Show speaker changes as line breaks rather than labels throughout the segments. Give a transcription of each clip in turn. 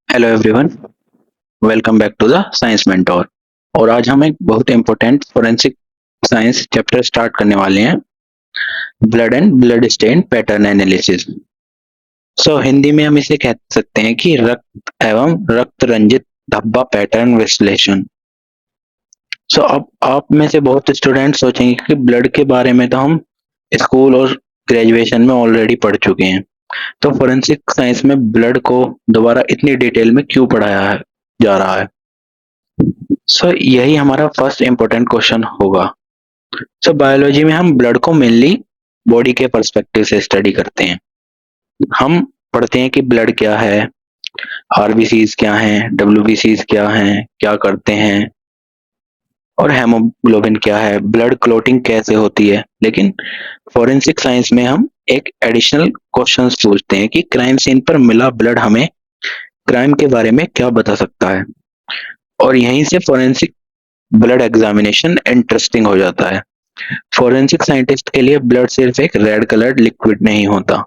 Hello everyone, welcome back to the Science Mentor. और आज हम एक बहुत important forensic science chapter start करने वाले हैं, blood and blood stain pattern analysis. Hindi में हम इसे कह सकते हैं कि रक्त एवं रक्त रंजित धब्बा पैटर्न विश्लेषण। अब आप में से बहुत स्टूडेंट सोचेंगे कि ब्लड के बारे में तो हम स्कूल और ग्रेजुएशन में ऑलरेडी पढ़ चुके हैं, तो फोरेंसिक साइंस में ब्लड को दोबारा इतनी डिटेल में क्यों पढ़ाया जा रहा है। यही हमारा फर्स्ट इम्पोर्टेंट क्वेश्चन होगा। बायोलॉजी में हम ब्लड को मेनली बॉडी के पर्सपेक्टिव से स्टडी करते हैं। हम पढ़ते हैं कि ब्लड क्या है, आरबीसीज क्या हैं, डब्ल्यूबीसीज क्या हैं, क्या करते हैं, और हेमोग्लोबिन क्या है, ब्लड क्लोटिंग कैसे होती है। लेकिन फोरेंसिक साइंस में हम एक एडिशनल क्वेश्चन पूछते हैं कि क्राइम सीन पर मिला ब्लड हमें क्राइम के बारे में क्या बता सकता है। और यहीं से फोरेंसिक ब्लड एग्जामिनेशन इंटरेस्टिंग हो जाता है। फोरेंसिक साइंटिस्ट के लिए ब्लड सिर्फ एक रेड कलर्ड लिक्विड नहीं होता।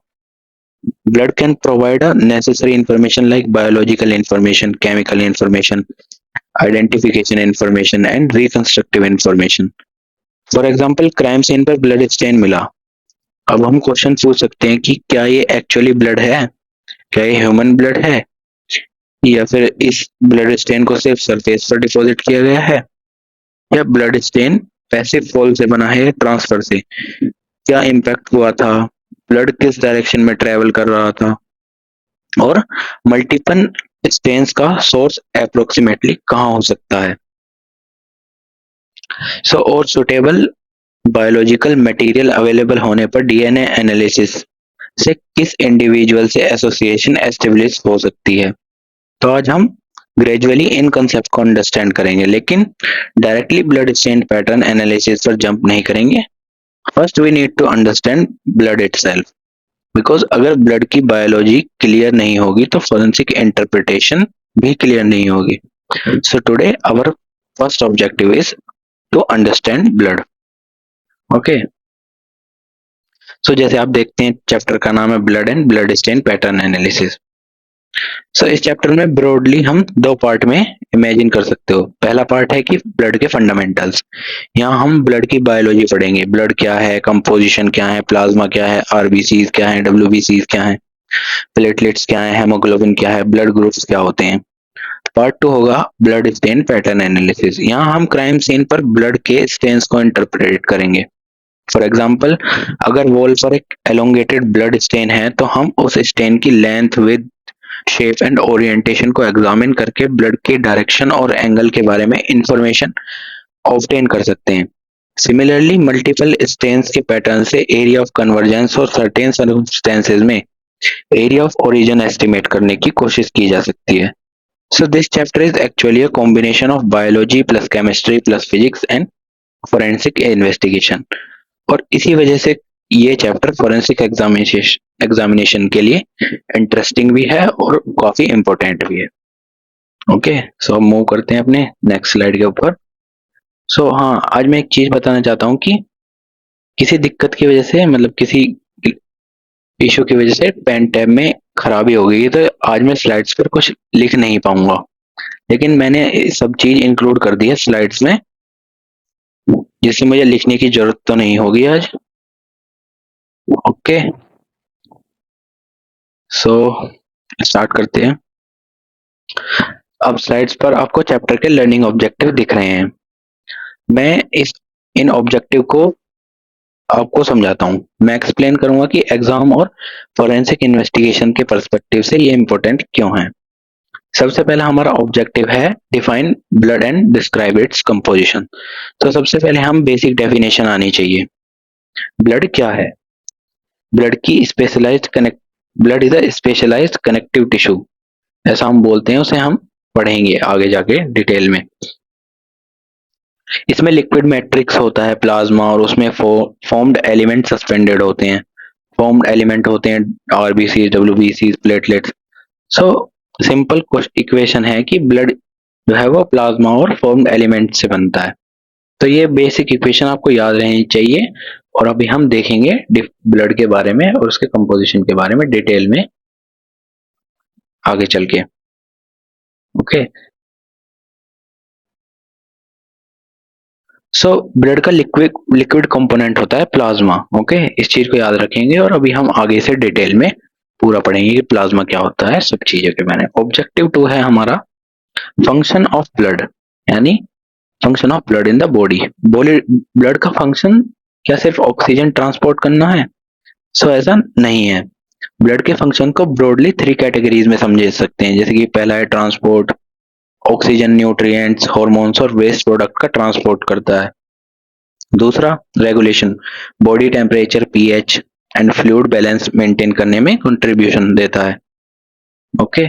Blood can provide a necessary information like biological information, chemical information, identification information and reconstructive information. For example, crime scene पर ब्लड स्टेन मिला। अब हम क्वेश्चन पूछ सकते हैं कि क्या ये एक्चुअली ब्लड है, क्या ये ह्यूमन ब्लड है, या फिर इस ब्लड स्टेन को सिर्फ सरफेस पर डिपॉजिट किया गया है, या ब्लड स्टेन पैसिव फॉल से बना है, ट्रांसफर से। क्या इम्पैक्ट हुआ था, ब्लड किस डायरेक्शन में ट्रेवल कर रहा था, और मल्टीपल स्टेन्स का सोर्स अप्रोक्सीमेटली कहाँ हो सकता है। और सुटेबल बायोलॉजिकल मटेरियल अवेलेबल होने पर डीएनए एनालिसिस से किस इंडिविजुअल से एसोसिएशन एस्टेब्लिश हो सकती है। तो आज हम ग्रेजुअली इन कंसेप्ट को अंडरस्टैंड करेंगे, लेकिन directly blood stain pattern analysis पर जंप नहीं करेंगे। First we need to understand blood itself, because अगर ब्लड की बायोलॉजी क्लियर नहीं होगी तो फोरेंसिक इंटरप्रिटेशन भी क्लियर नहीं होगी। Today our first objective is to understand blood. Okay, जैसे आप देखते हैं चैप्टर का नाम है blood and blood stain pattern analysis. इस चैप्टर में ब्रॉडली हम दो पार्ट में इमेजिन कर सकते हो। पहला पार्ट है कि ब्लड के फंडामेंटल्स। यहाँ हम ब्लड की बायोलॉजी पढ़ेंगे, ब्लड क्या है, कंपोजिशन क्या है, प्लाज्मा क्या है, आरबीसीज क्या है, डब्ल्यूबीसीज क्या है, प्लेटलेट्स क्या है, हेमोग्लोबिन क्या है, ब्लड ग्रुप्स क्या होते हैं। पार्ट टू होगा ब्लड स्टेन पैटर्न एनालिसिस। यहाँ हम क्राइम सीन पर ब्लड के स्टेन्स को इंटरप्रेट करेंगे। फॉर एग्जाम्पल, अगर वॉल पर एक एलोंगेटेड ब्लड स्टेन है तो हम उस स्टेन की length, width, shape and orientation को एग्जामिन करके ब्लड के डायरेक्शन और एंगल के बारे में इंफॉर्मेशन ऑब्टेन कर सकते हैं। सिमिलरली, मल्टीपल स्टेन्स के पैटर्न से एरिया ऑफ कन्वर्जेंस और सर्टेन सर्कमस्टेंसेज में एरिया ऑफ ओरिजिन एस्टिमेट करने की कोशिश की जा सकती है। This chapter is actually a combination of biology plus chemistry plus physics and forensic investigation. और इसी वजह से ये चैप्टर फोरेंसिक एग्जामिनेशन के लिए इंटरेस्टिंग भी है और काफी इंपॉर्टेंट भी है। ओके, अब मूव करते हैं अपने नेक्स्ट स्लाइड के ऊपर। हाँ, आज मैं एक चीज बताना चाहता हूँ कि किसी दिक्कत की वजह से, मतलब किसी इशू की वजह से पेन टैब में खराबी हो गई, तो आज मैं स्लाइड्स पर कुछ लिख नहीं पाऊंगा, लेकिन मैंने सब चीज इंक्लूड कर दी है स्लाइड्स में, जिससे मुझे लिखने की जरूरत तो नहीं होगी आज। ओके, स्टार्ट करते हैं। अब स्लाइड्स पर आपको चैप्टर के लर्निंग ऑब्जेक्टिव दिख रहे हैं। मैं इन ऑब्जेक्टिव को आपको समझाता हूँ। मैं एक्सप्लेन करूंगा कि एग्जाम और फोरेंसिक इन्वेस्टिगेशन के पर्सपेक्टिव से ये इंपॉर्टेंट क्यों है। सबसे पहला हमारा ऑब्जेक्टिव है define blood and describe its composition. सबसे पहले हम बेसिक डेफिनेशन आनी चाहिए। ब्लड क्या है? ब्लड की specialised connect blood is a specialised connective tissue, ऐसा हम बोलते हैं। उसे हम पढ़ेंगे आगे जाके डिटेल में। इसमें लिक्विड मैट्रिक्स होता है, प्लाज्मा, और उसमें फॉर्म्ड एलिमेंट सस्पेंडेड होते हैं। फॉर्म्ड एलिमेंट होते हैं RBC, WBC, platelets. So simple equation है कि ब्लड जो है वो प्लाज्मा और फॉर्म्ड एलिमेंट से बनता है। तो ये बेसिक इक्वेशन आपको याद रहनी चाहिए। और अभी हम देखेंगे ब्लड के बारे में और उसके कंपोजिशन के बारे में डिटेल में आगे चल के। ओके, सो ब्लड का लिक्विड लिक्विड कंपोनेंट होता है प्लाज्मा। ओके, इस चीज को याद रखेंगे और अभी हम आगे से डिटेल में पूरा पढ़ेंगे कि प्लाज्मा क्या होता है, सब चीजों के मैंने। ऑब्जेक्टिव 2 है हमारा फंक्शन ऑफ ब्लड, यानी function of blood in the body. Body blood का फंक्शन क्या सिर्फ ऑक्सीजन ट्रांसपोर्ट करना है? सो ऐसा नहीं है। ब्लड के फंक्शन को ब्रॉडली 3 कैटेगरीज में समझे सकते हैं, जैसे कि पहला है ट्रांसपोर्ट, ऑक्सीजन, न्यूट्रिएंट्स, हार्मोन्स और वेस्ट प्रोडक्ट का ट्रांसपोर्ट करता है। दूसरा regulation, body temperature, pH and fluid balance maintain करने में कंट्रीब्यूशन देता है। ओके,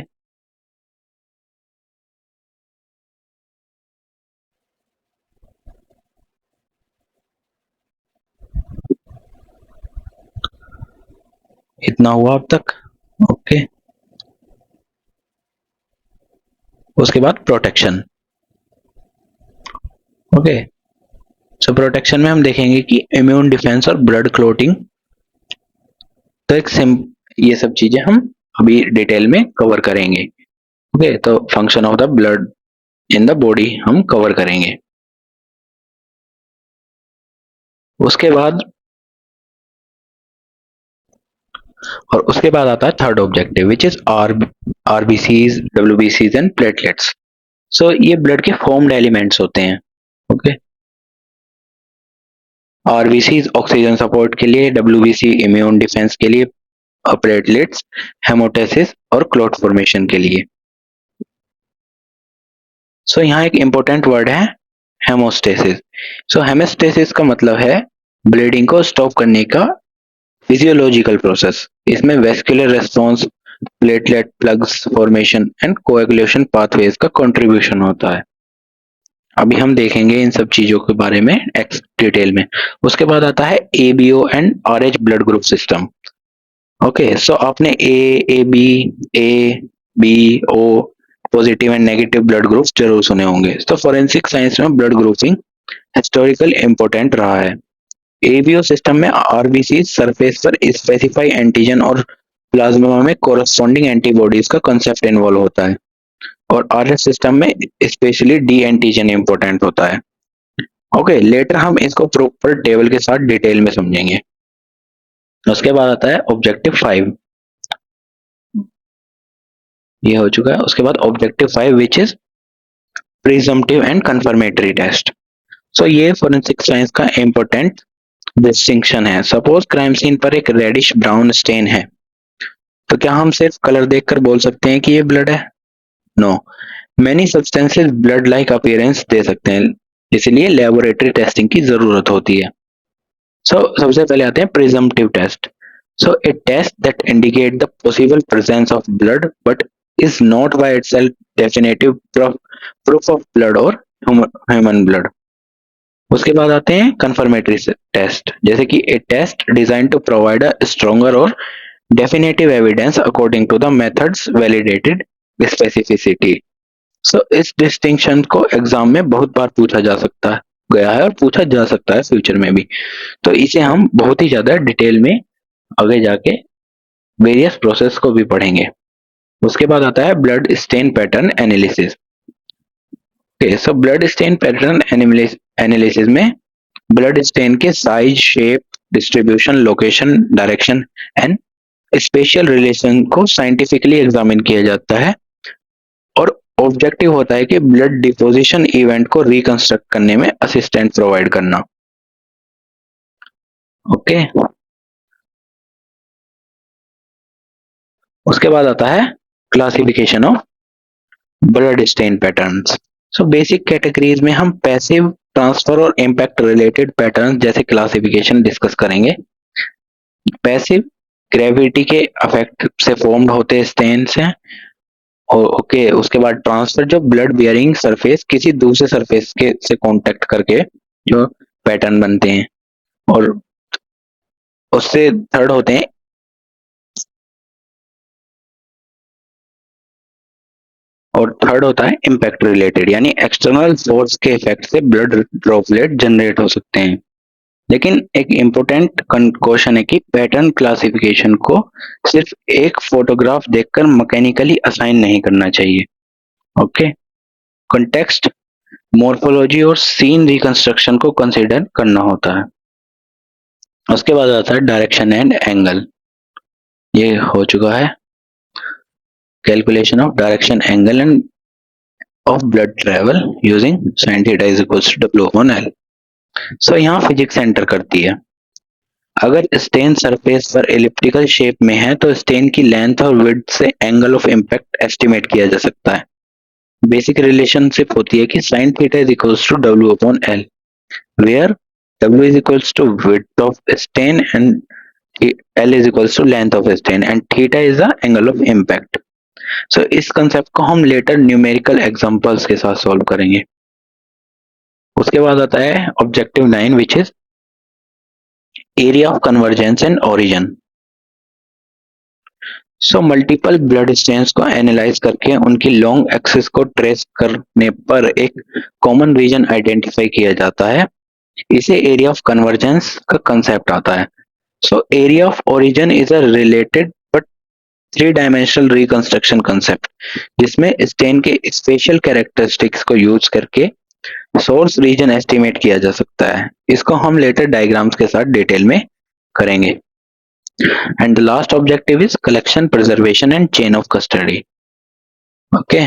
इतना हुआ अब तक। ओके, उसके बाद प्रोटेक्शन। ओके, सो प्रोटेक्शन में हम देखेंगे कि इम्यून डिफेंस और ब्लड क्लोटिंग। तो एक सिम ये सब चीजें हम अभी डिटेल में कवर करेंगे। ओके, तो function of the blood in the body हम कवर करेंगे। उसके बाद उसके बाद आता है third objective which is RBCs, डब्ल्यूबीसीज एंड प्लेटलेट्स। सो ये ब्लड के फॉर्म्ड एलिमेंट्स होते हैं। ओके, आरबीसीज ऑक्सीजन सपोर्ट के लिए, डब्ल्यूबीसी इम्यून डिफेंस के लिए, प्लेटलेट्स हेमोटेसिस और क्लॉट फॉर्मेशन के लिए। सो यहाँ एक इंपॉर्टेंट वर्ड है हेमोस्टेसिस। सो हेमोस्टेसिस का मतलब है ब्लीडिंग को स्टॉप करने का फिजियोलॉजिकल प्रोसेस। इसमें vascular response, platelet plugs formation and coagulation pathways का कंट्रीब्यूशन होता है। अभी हम देखेंगे इन सब चीजों के बारे में एक्स डिटेल में। उसके बाद आता है ABO and Rh blood group system. Okay, so आपने A B, O positive and negative blood groups जरूर सुने होंगे। तो फॉरेंसिक साइंस में ब्लड ग्रुपिंग हिस्टोरिकल इंपॉर्टेंट रहा है। एबीओ सिस्टम में आरबीसी सरफेस पर स्पेसिफाई एंटीजन और प्लाज्मा में कोरस्पॉन्डिंग एंटीबॉडीज का कंसेप्ट इन्वॉल्व होता है, और आरएच सिस्टम में स्पेशली डी एंटीजन इंपॉर्टेंट होता है। ओके, लेटर हम इसको प्रॉपर टेबल के साथ डिटेल में समझेंगे। उसके बाद आता है ऑब्जेक्टिव 5, ये हो चुका है। उसके बाद objective 5 which is presumptive and confirmatory test. So ये फोरेंसिक साइंस का इंपॉर्टेंट डिस्टिंक्शन है। सपोज क्राइम सीन पर एक रेडिश ब्राउन स्टेन है, तो क्या हम सिर्फ कलर देखकर बोल सकते हैं कि ये ब्लड है? No, many substances blood like appearance दे सकते हैं, इसलिए लेबोरेटरी टेस्टिंग की जरूरत होती है। सबसे पहले आते हैं presumptive test. So a test that indicate the possible presence of blood but is not by itself definitive proof of blood और ह्यूमन ब्लड। उसके बाद आते हैं कंफर्मेटरी टेस्ट, जैसे कि a test designed to provide a stronger और definitive evidence according to the methods validated specificity. So इस distinction को एग्जाम में बहुत बार पूछा जा सकता है, गया है और पूछा जा सकता है फ्यूचर में भी। तो इसे हम बहुत ही ज्यादा डिटेल में आगे जाके वेरियस प्रोसेस को भी पढ़ेंगे। उसके बाद आता है blood stain pattern analysis. Okay, so blood stain pattern analysis में ब्लड स्टेन के size, shape, distribution, location, direction and special relation को साइंटिफिकली एग्जामिन किया जाता है, और ऑब्जेक्टिव होता है कि ब्लड डिपोजिशन इवेंट को रिकंस्ट्रक्ट करने में असिस्टेंट प्रोवाइड करना। ओके, उसके बाद आता है classification of blood stain patterns. So basic categories में हम पैसिव, ट्रांसफर और इम्पैक्ट रिलेटेड पैटर्न जैसे क्लासिफिकेशन डिस्कस करेंगे। पैसिव ग्रेविटी के अफेक्ट से फॉर्म्ड होते स्टेन्स हैं। और ओके, उसके बाद ट्रांसफर, जो ब्लड बियरिंग सरफेस किसी दूसरे सरफेस के से कांटेक्ट करके जो पैटर्न बनते हैं। और उससे थर्ड होते हैं, और थर्ड होता है इम्पैक्ट रिलेटेड, यानी एक्सटर्नल फोर्स के इफेक्ट से ब्लड ड्रॉपलेट जनरेट हो सकते हैं। लेकिन एक इम्पोर्टेंट क्वेश्चन है कि पैटर्न क्लासिफिकेशन को सिर्फ एक फोटोग्राफ देखकर मैकेनिकली असाइन नहीं करना चाहिए। ओके, कॉन्टेक्स्ट, मॉर्फोलॉजी और सीन रिकंस्ट्रक्शन को कंसीडर करना होता है। उसके बाद आता है डायरेक्शन एंड एंगल। ये हो चुका है, calculation of direction angle and of blood travel using sin theta is equals to W upon L। So यहाँ फिजिक्स एंटर करती है। अगर स्टेन सरफेस पर एलिप्टिकल शेप में है तो स्टेन की लेंथ और विड्थ से एंगल ऑफ इम्पैक्ट एस्टिमेट किया जा सकता है। बेसिक रिलेशनशिप होती है कि sin theta is equals to W upon L, where W is equals to width of stain and L is equals to length of stain and theta is the angle of impact. So इस concept को हम letter numerical examples के साथ solve करेंगे। उसके बाद आता है objective 9 which is area of convergence and origin. So multiple blood stains को एनालाइज करके उनकी लॉन्ग एक्सिस को ट्रेस करने पर एक कॉमन रीजन आइडेंटिफाई किया जाता है। इसे एरिया ऑफ कन्वर्जेंस का कंसेप्ट आता है। So area of origin is a related but three dimensional reconstruction concept, जिसमें स्टेन के स्पेशल कैरेक्टरिस्टिक्स को यूज करके सोर्स रीजन एस्टिमेट किया जा सकता है। इसको हम लेटर डायग्राम्स के साथ डिटेल में करेंगे। And the last objective is collection, preservation and chain of custody. Okay,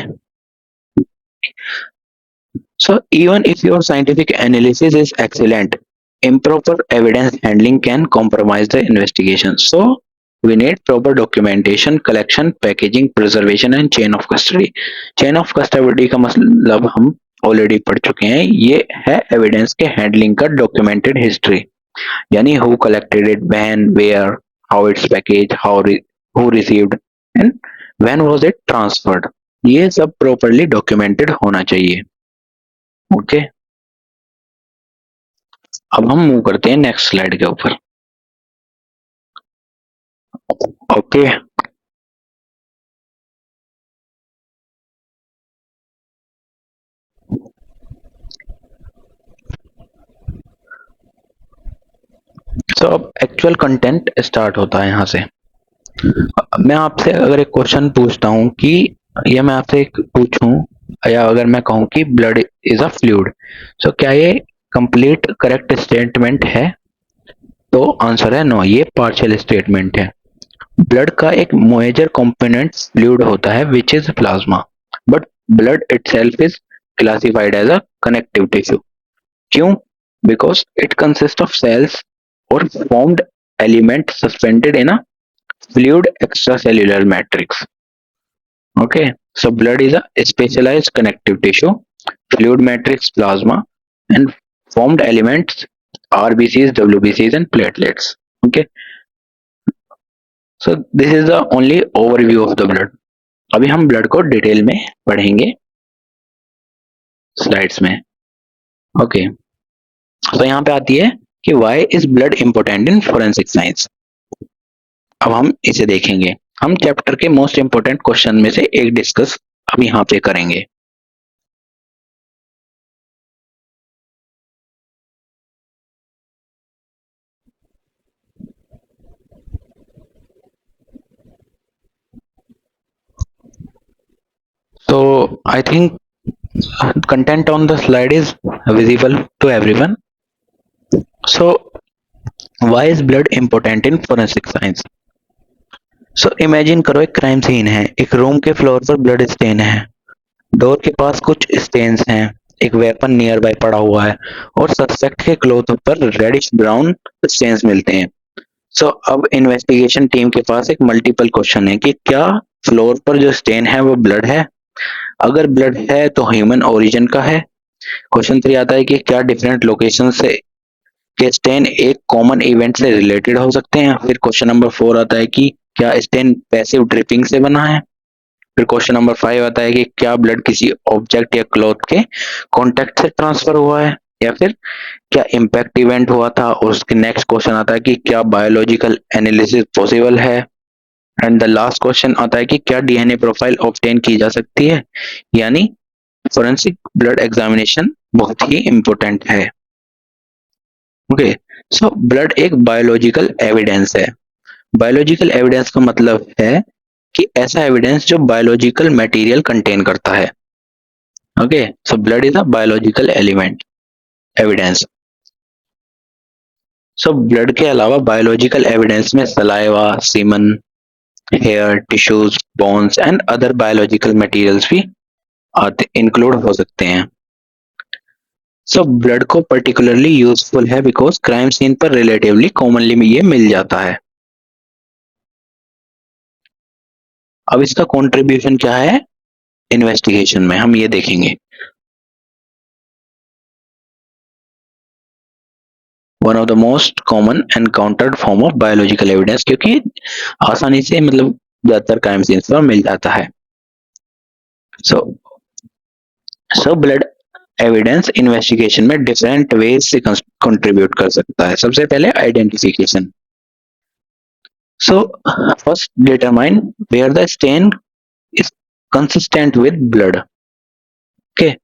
so even if your scientific analysis is excellent, improper evidence handling can compromise the investigation. So we need proper documentation, collection, packaging, preservation and chain of custody. Chain of custody का मतलब हम already पढ़ चुके हैं, ये है evidence के handling का डॉक्यूमेंटेड हिस्ट्री, यानी who collected it, when, where, how it's package, who received and when was it transferred. ये सब प्रॉपर्ली डॉक्यूमेंटेड होना चाहिए। ओके, अब हम मूव करते हैं नेक्स्ट स्लाइड के ऊपर। ओके, तो अब एक्चुअल कंटेंट स्टार्ट होता है यहाँ से। मैं आपसे अगर एक क्वेश्चन पूछता हूँ कि, या मैं आपसे एक पूछूं, या अगर मैं कहूँ कि ब्लड इज अ फ्लूइड, सो क्या ये कंप्लीट करेक्ट स्टेटमेंट है? तो आंसर है नो, ये पार्शियल स्टेटमेंट है। ब्लड का एक मेजर कंपोनेंट फ्लूइड होता है which is plasma, but blood itself is classified as a connective tissue. क्यों? Because it consist of cells और formed element suspended in a fluid extracellular matrix. Okay, so blood is a specialized connective tissue, fluid matrix, plasma, and formed elements RBCs, WBCs, and platelets. Okay, so this is the only overview of the blood. अभी हम blood को detail में पढ़ेंगे slides में। Okay, तो यहाँ पे आती है कि why is blood important in forensic science. अब हम इसे देखेंगे। हम चैप्टर के मोस्ट इंपोर्टेंट क्वेश्चन में से एक डिस्कस अब यहाँ पे करेंगे। So I think content on the slide is visible to everyone. So why is blood important in forensic science? So imagine करो एक क्राइम सीन है, एक रूम के फ्लोर पर ब्लड स्टेन है, डोर के पास कुछ स्टेन्स हैं, एक वेपन नियर बाय पड़ा हुआ है और सस्पेक्ट के क्लोथ पर रेडिश ब्राउन स्टेन्स मिलते हैं। सो अब इन्वेस्टिगेशन टीम के पास एक मल्टीपल क्वेश्चन है कि क्या फ्लोर पर जो स्टेन है वो ब्लड है? अगर ब्लड है तो ह्यूमन ओरिजिन का है। क्वेश्चन 3 आता है कि क्या डिफरेंट लोकेशन से के स्टेन एक कॉमन इवेंट से रिलेटेड हो सकते हैं। फिर क्वेश्चन नंबर 4 आता है कि क्या स्टेन पैसिव ड्रिपिंग से बना है। फिर क्वेश्चन नंबर 5 आता है कि क्या ब्लड किसी ऑब्जेक्ट या क्लॉथ के कांटेक्ट से ट्रांसफर हुआ है, या फिर क्या इम्पैक्ट इवेंट हुआ था। और उसके नेक्स्ट क्वेश्चन आता है कि क्या बायोलॉजिकल एनालिसिस पॉसिबल है। एंड द लास्ट क्वेश्चन आता है कि क्या डीएनए प्रोफाइल ऑब्टेन की जा सकती है। यानी फोरेंसिक ब्लड एग्जामिनेशन बहुत ही इंपॉर्टेंट है। ओके, सो ब्लड एक बायोलॉजिकल एविडेंस है। बायोलॉजिकल एविडेंस का मतलब है कि ऐसा एविडेंस जो बायोलॉजिकल मटेरियल कंटेन करता है। Okay, so blood is a biological element, evidence. So blood के अलावा बायोलॉजिकल एविडेंस में saliva, semen, hair, tissues, bones and other biological materials भी आते इंक्लूड हो सकते हैं. सो ब्लड को पर्टिकुलरली यूजफुल है बिकॉज क्राइम सीन पर रिलेटिवली कॉमनली ये मिल जाता है. अब इसका कंट्रीब्यूशन क्या है इन्वेस्टिगेशन में, हम ये देखेंगे. One of the most common encountered form of biological evidence, क्योंकि आसानी से मतलब ज्यादातर क्राइम सीन्स पर मिल जाता है. सो ब्लड एविडेंस इन्वेस्टिगेशन में डिफरेंट वेज से कंट्रीब्यूट कर सकता है. सबसे पहले identification. So first determine where the stain is consistent with blood. Okay,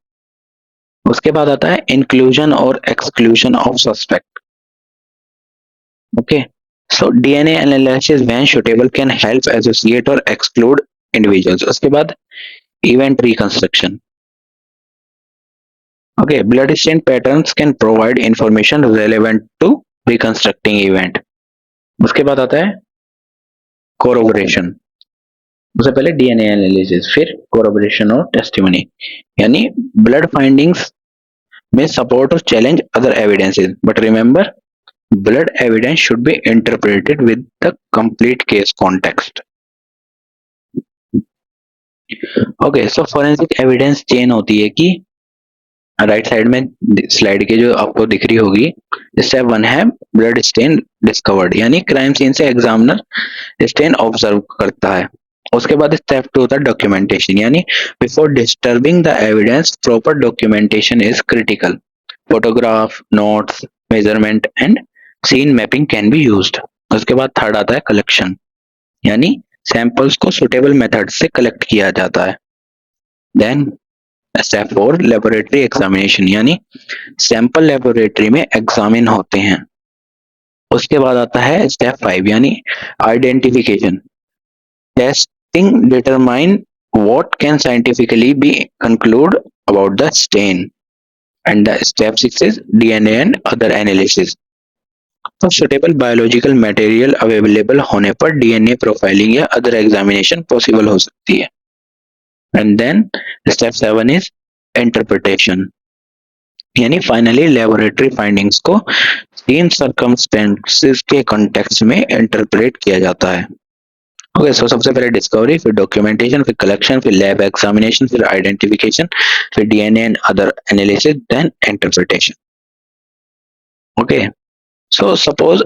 उसके बाद आता है इंक्लूजन और exclusion of suspect. Okay, so DNA analysis when suitable can help associate और एक्सक्लूड इंडिविजुअल्स. उसके बाद event reconstruction. Okay, blood stain patterns can provide information relevant to reconstructing event. उसके बाद आता है कोरोबोरेशन. उससे पहले डीएनए एनालिसिस, फिर कोरोबोरेशन और टेस्टिमनी, यानी ब्लड फाइंडिंग्स में सपोर्ट और challenge other evidences. But remember, blood evidence should be interpreted with the complete case context. Okay, so forensic evidence chain होती है कि राइट साइड में स्लाइड के जो आपको दिख रही होगी. स्टेप 1 है ब्लड स्टेन डिस्कवर्ड, यानी क्राइम सीन से एग्जामिनर स्टेन ऑब्जर्व करता है. उसके बाद स्टेप 2 होता है डॉक्यूमेंटेशन, यानी before disturbing the evidence proper documentation is critical. Photograph, notes, measurement and scene mapping can be used. उसके बाद थर्ड आता है कलेक्शन, यानी सैंपल्स को सुटेबल मेथड से कलेक्ट किया जाता है. देन स्टेप 4 लेबोरेटरी एग्जामिनेशन, यानी सैंपल लेबोरेटरी में एग्जामिन होते हैं. उसके बाद आता है स्टेप 5, यानी identification. Testing determine what can scientifically be conclude about the stain. And the step 6 is DNA and other analysis. तो सुटेबल बायोलॉजिकल मटेरियल अवेलेबल होने पर डीएनए प्रोफाइलिंग या अदर एग्जामिनेशन पॉसिबल हो सकती है. And then step 7 is interpretation, यानी finally laboratory findings को तीन सर्कमस्टेंसेस के कॉन्टेक्स्ट में इंटरप्रेट किया जाता है. ओके, सो सबसे पहले डिस्कवरी, फिर डॉक्यूमेंटेशन, फिर कलेक्शन, फिर लैब एग्जामिनेशन, फिर आइडेंटिफिकेशन, फिर DNA and other analysis, then interpretation. Okay, so suppose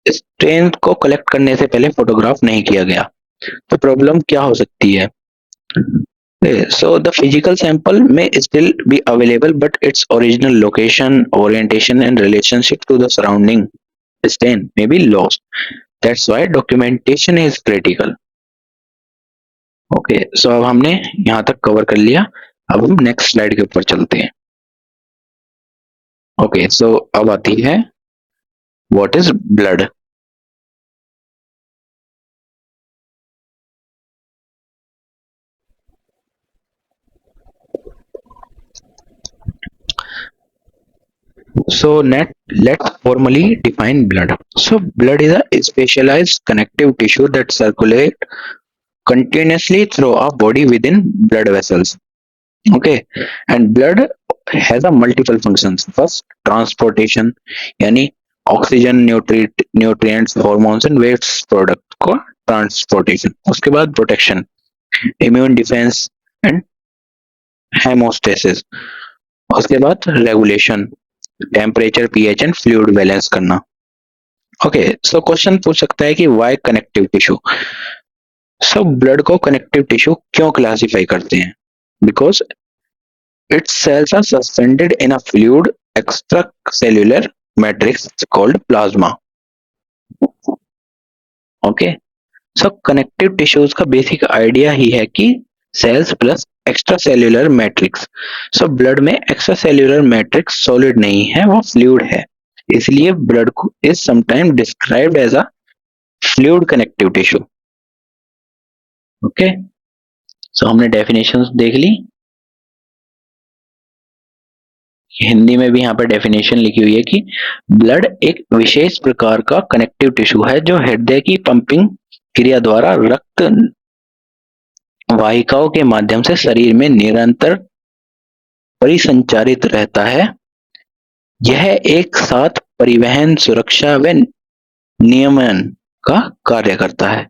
stain को कलेक्ट करने से पहले फोटोग्राफ नहीं किया गया, तो प्रॉब्लम क्या हो सकती है. So the physical sample may still be available, but its original location, orientation, and relationship to the surrounding stain may be lost. That's why documentation is critical. Okay, so अब हमने यहाँ तक कवर कर लिया. अब हम नेक्स्ट स्लाइड के ऊपर चलते हैं. Okay, so अब आती है what is blood. So let's formally define blood. So blood is a specialized connective tissue that circulates continuously through our body within blood vessels. Okay, and blood has a multiple functions. First, transportation, यानी oxygen, nutrients, hormones and waste product को transportation. उसके बाद protection, immune defence and haemostasis. उसके बाद regulation, temperature, pH and fluid balance करना. Okay, so question पूछ सकता है कि why connective tissue. So blood को कनेक्टिव टिश्यू क्यों क्लासिफाई करते हैं? Because its cells are suspended in a fluid extracellular matrix called plasma. Okay, so connective tissues का बेसिक आइडिया ही है कि cells plus extra cellular matrix. So blood में extra cellular matrix solid नहीं है, वो फ्लूइड है. इसलिए blood is sometime described as a fluid connective tissue. Okay, so हमने डेफिनेशंस देख ली. हिंदी में भी यहाँ पर डेफिनेशन लिखी हुई है कि ब्लड एक विशेष प्रकार का कनेक्टिव टिश्यू है जो हृदय की पंपिंग क्रिया द्वारा रक्त वाहिकाओं के माध्यम से शरीर में निरंतर परिसंचारित रहता है। यह एक साथ परिवहन, सुरक्षा व नियमन का कार्य करता है।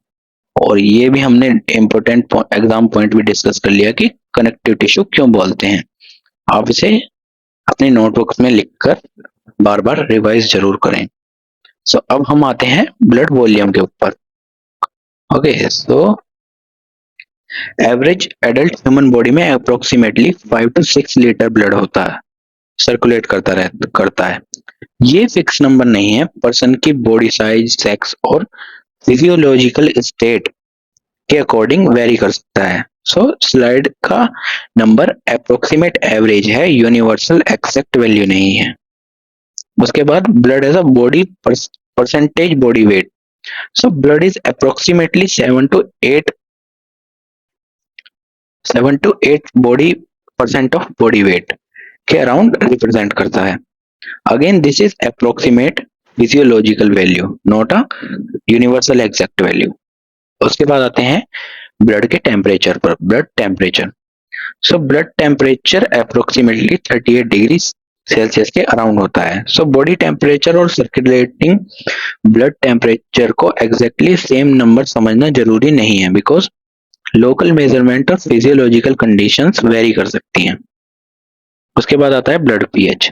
और ये भी हमने इम्पोर्टेंट एग्जाम पॉइंट भी डिस्कस कर लिया कि कनेक्टिव टिश्यू क्यों बोलते हैं। आप इसे अपनी नोटबुक्स में लिखकर बार बार रिवाइज जरूर करें। सो अब हम आते हैं ब्लड वॉल्यूम के ऊपर। Okay, so average adult human body में अप्रोक्सीमेटली 5 to 6 लीटर ब्लड होता है, सर्कुलेट करता है। ये फिक्स नंबर नहीं है, पर्सन की बॉडी साइज, सेक्स और फिजियोलॉजिकल स्टेट के अकॉर्डिंग वेरी कर सकता है। सो स्लाइड का नंबर अप्रोक्सीमेट एवरेज है, यूनिवर्सल एक्सैक्ट वैल्यू नहीं है। उसके बाद blood as a body percentage body weight. So blood is approximately 7 to 8 body percent of body weight के अराउंड रिप्रेजेंट करता है। Again this is approximate physiological value, not a universal exact value. उसके बाद आते हैं ब्लड के temperature पर। Blood temperature, so blood temperature approximately 38 degree Celsius के अराउंड होता है। सो बॉडी टेम्परेचर और सर्कुलेटिंग ब्लड टेम्परेचर को एग्जैक्टली सेम नंबर समझना जरूरी नहीं है, बिकॉज लोकल मेजरमेंट और फिजियोलॉजिकल कंडीशंस वेरी कर सकती हैं। उसके बाद आता है blood pH.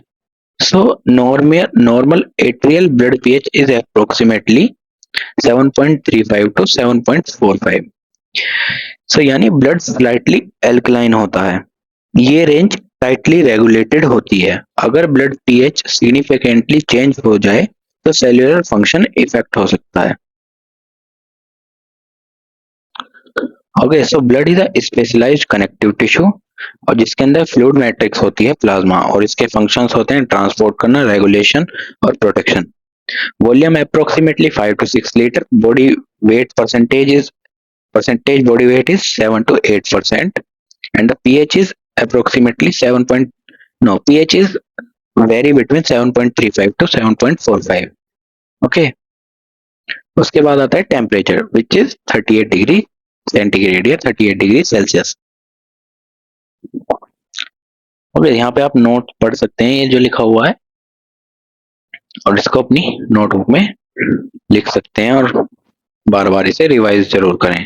So normal atrial blood pH is approximately 7.35 to 7.45। सो यानी ब्लड स्लाइटली एल्कलाइन होता है। ये रेंज टाइटली रेगुलेटेड होती है। अगर ब्लड पीएच सिग्निफिकेंटली चेंज हो जाए तो सेल्यूलर फंक्शन इफेक्ट हो सकता है। Okay, so blood is a specialised connective tissue और जिसके अंदर फ्लूइड मैट्रिक्स होती है, प्लाज्मा, और इसके फंक्शंस होते हैं ट्रांसपोर्ट करना, रेगुलेशन और protection. Volume approximately 5 to 6 litre. Body weight percentage body weight is 7 to 8%, and the pH is approximately 7 point, no, pH is vary between 7.35 to 7.45। Okay, उसके बाद आता है temperature which is 38 degree centigrade या 38 degree Celsius. Okay, यहाँ पे आप note पढ़ सकते हैं ये जो लिखा हुआ है, और इसको अपनी नोटबुक में लिख सकते हैं और बार बार इसे रिवाइज जरूर करें।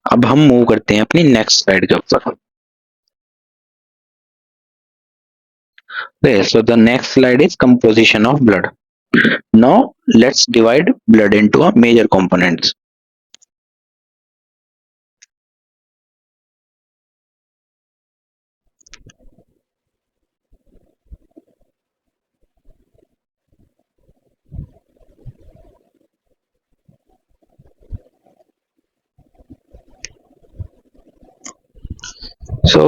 अब हम मूव करते हैं अपनी नेक्स्ट स्लाइड के ऊपर। Okay, so the next slide is composition of blood. Now let's divide blood into a major components. So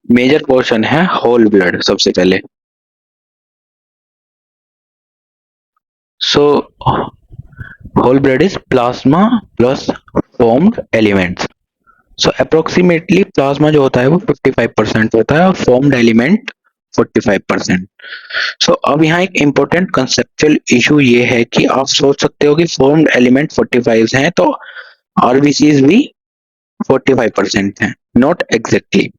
major portion है होल ब्लड सबसे पहले। So whole blood is plasma plus formed elements. So approximately plasma जो होता है वो 55% होता है और फॉर्म्ड एलिमेंट 45%। सो अब यहाँ एक इम्पोर्टेंट कंसेप्चुअल इशू ये है कि आप सोच सकते हो कि फॉर्म्ड एलिमेंट 45 हैं तो आरबीसीज भी 45% हैं। Not exactly.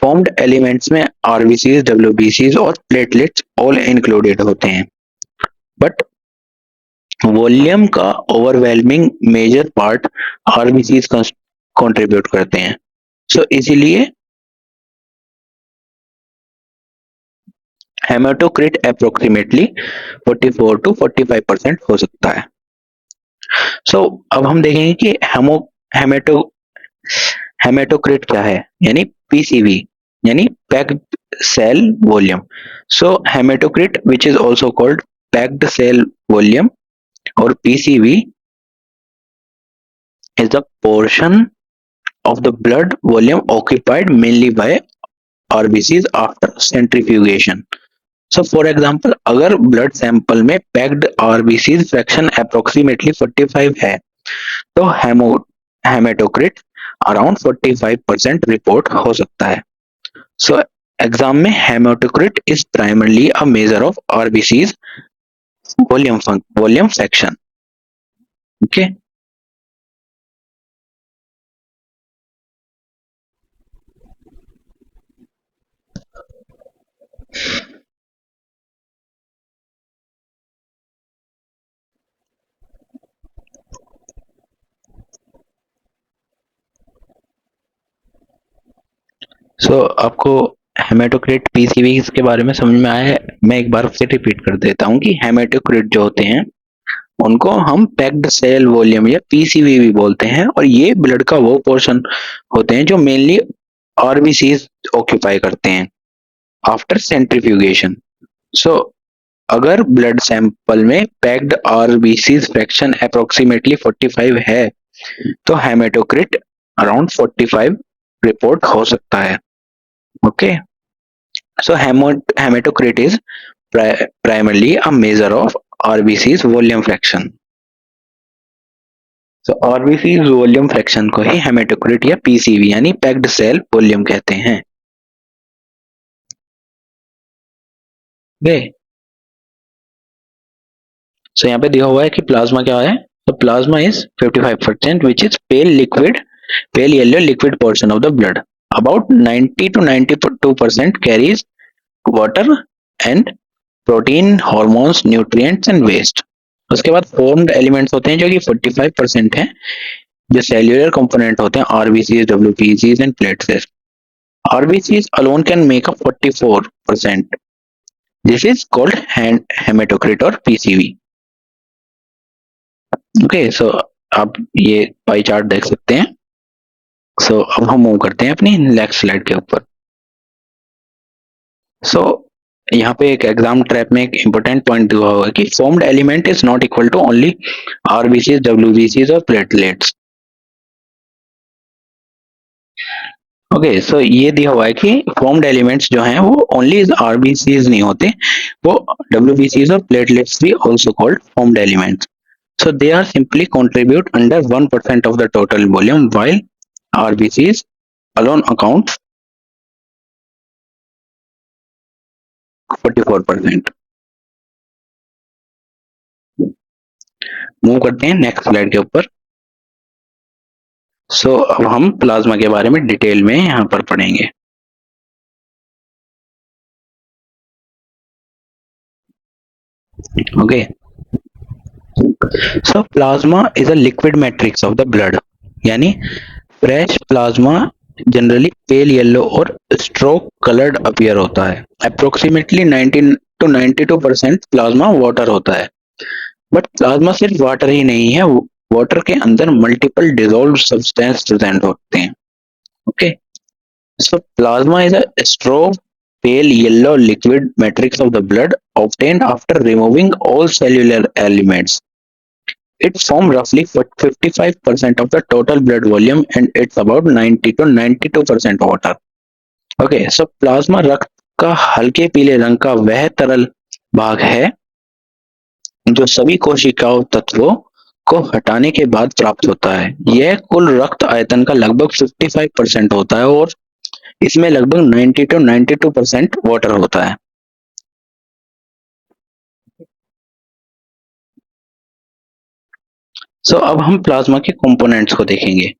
फॉर्म्ड एलिमेंट्स में आरबीसीज, डब्ल्यूबीसीज और प्लेटलेट्स ऑल इंक्लूडेड होते हैं, बट वॉल्यूम का overwhelming major part RBCs contribute करते हैं। सो इसीलिए हेमाटोक्रिट अप्रोक्सीमेटली 44 to 45% हो सकता है। सो अब हम देखेंगे कि हेमेटोक्रिट क्या है, यानी पीसीवी यानी packed cell volume. So haematocrit which is also called packed cell volume और PCV is the portion of the blood volume occupied mainly by RBCs after centrifugation. So for example, अगर blood sample में packed RBCs fraction approximately 45 है तो haematocrit around 45% report हो सकता है। So exam में haematocrit is primarily a measure of RBCs volume fraction. Okay, so आपको haematocrit PCV के बारे में समझ में आया है? मैं एक बार फिर रिपीट कर देता हूँ कि हेमाटोक्रिट जो होते हैं उनको हम पैक्ड सेल वॉल्यूम या पीसीवी भी बोलते हैं, और ये ब्लड का वो पोर्शन होते हैं जो मेनली आरबीसीज ऑक्यूपाई करते हैं आफ्टर सेंट्रीफ्यूगेशन। सो अगर ब्लड सैंपल में पैक्ड आरबीसीज फ्रैक्शन अप्रोक्सीमेटली 45 है तो हेमाटोक्रिट अराउंड 45 रिपोर्ट हो सकता है। Okay, so hematocrit is primarily a measure of RBC's volume fraction. तो RBC's वॉल्यूम फ्रैक्शन को ही हेमेटोक्रिट या पीसीवी यानी पैक्ड सेल वॉल्यूम कहते हैं। ओके, सो यहाँ पे दिया हुआ है कि प्लाज्मा क्या है। तो plasma is 55% which is pale yellow liquid portion of the blood. About 90 to 92% carries water and protein, hormones, nutrients and waste. उसके बाद फॉर्म्ड एलिमेंट्स होते हैं जो कि 45% है, जो सेल्यूलर कंपोनेंट होते हैं आरबीसीज, डब्ल्यूबीसीज and platelets. RBCs alone can make up 44%। This is called haematocrit और पीसीवी। ओके, सो आप ये पाई चार्ट देख सकते हैं। सो अब हम मूव करते हैं अपनी नेक्स्ट स्लाइड के ऊपर। सो यहाँ पे एक एग्जाम ट्रैप में एक इंपॉर्टेंट पॉइंट दिया हुआ है कि formed element is not equal to only RBCs, डब्ल्यूबीसीज और प्लेटलेट्स। ओके, सो ये दिया हुआ है कि फॉर्म्ड एलिमेंट्स जो हैं वो ओनली आरबीसीज नहीं होते, वो डब्ल्यूबीसीज और प्लेटलेट्स भी also called formed elements. So they are simply contribute under 1% of the total volume, while RBCs alone account 44%। Move करते हैं नेक्स्ट स्लाइड के ऊपर। सो अब हम प्लाज्मा के बारे में डिटेल में यहाँ पर पढ़ेंगे। Okay, so plasma is a liquid matrix of the blood, यानी fresh plasma generally pale yellow और स्ट्रोक कलर्ड अपीयर होता है। अप्रोक्सीमेटली 19 to 92% प्लाज्मा वाटर होता है। बट प्लाज्मा सिर्फ वाटर ही नहीं है, वाटर के अंदर मल्टीपल डिसॉल्व सब्सटेंस प्रेजेंट होते हैं। Okay, so plasma is a strong pale yellow liquid matrix of the blood obtained after removing all cellular elements. It forms roughly 55% of the total blood volume and it's about 90 to 92% water. Okay, so plasma रक्त का हल्के पीले रंग का वह तरल भाग है जो सभी कोशिकाओं तत्वों को हटाने के बाद प्राप्त होता है। यह कुल रक्त आयतन का लगभग 55% होता है और इसमें लगभग 90 to 92% वाटर होता है। सो अब हम प्लाज्मा के कंपोनेंट्स को देखेंगे।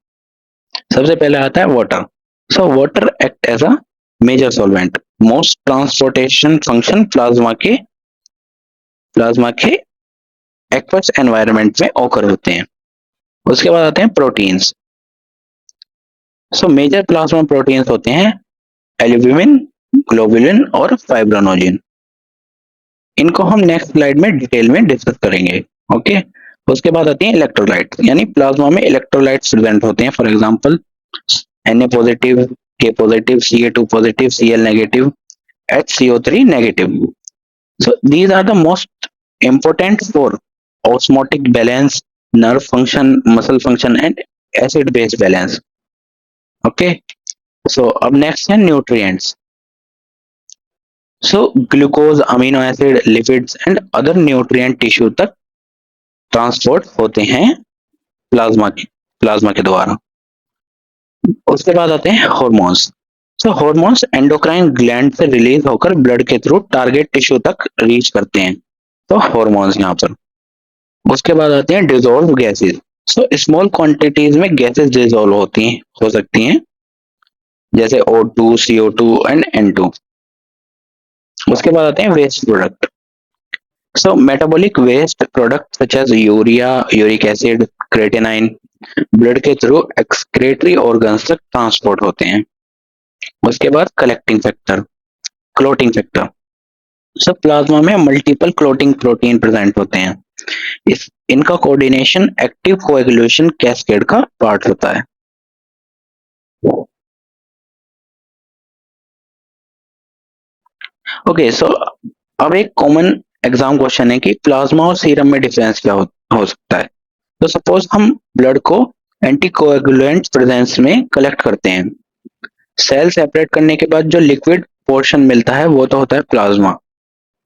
सबसे पहले आता है water. So water act as a major solvent. Most transportation function plasma के एक्वस एनवायरनमेंट में ऑकर होते हैं। उसके बाद आते हैं proteins. So major plasma proteins होते हैं एल्ब्यूमिन, ग्लोबुलिन और फाइब्रोनोजिन। इनको हम नेक्स्ट स्लाइड में डिटेल में डिस्कस करेंगे। ओके, उसके बाद आती है इलेक्ट्रोलाइट, यानी प्लाज्मा में इलेक्ट्रोलाइट्स प्रेजेंट होते हैं। For example Na positive, K positive, Ca2 positive, Cl negative, HCO3 negative. So these are the most important for osmotic balance, nerve function, muscle function and acid base balance. Okay, so अब next है nutrients. So glucose, amino acid, lipids and other nutrient tissue तक transport होते हैं plasma के द्वारा। उसके बाद आते हैं हॉर्मोन्स। तो हॉर्मोन्स एंडोक्राइन ग्लैंड से रिलीज होकर ब्लड के थ्रू टारगेट टिश्यू तक रीच करते हैं, तो हॉर्मोन्स यहाँ पर। उसके बाद आते हैं dissolve gases. So small quantities में गैसेस डिजोल्व होती हैं, हो सकती हैं, जैसे O2, CO2 एंड N2। उसके बाद आते हैं waste product. So metabolic waste product such as urea, uric acid, creatinine blood के थ्रू एक्सक्रेटरी ऑर्गन्स तक ट्रांसपोर्ट होते हैं। उसके बाद कलेक्टिंग फैक्टर, क्लोटिंग फैक्टर। सब प्लाज्मा में मल्टीपल क्लोटिंग प्रोटीन प्रेजेंट होते हैं। इस इनका कोऑर्डिनेशन एक्टिव कोएगुलेशन कैस्केड का पार्ट होता है। ओके, सो अब एक कॉमन एग्जाम क्वेश्चन है कि प्लाज्मा और सीरम में डिफरेंस क्या हो सकता है। तो सपोज हम ब्लड को एंटीकोएगुलेंट प्रेजेंस में कलेक्ट करते हैं। सेल सेपरेट करने के बाद जो लिक्विड पोर्शन मिलता है वो तो होता है प्लाज्मा।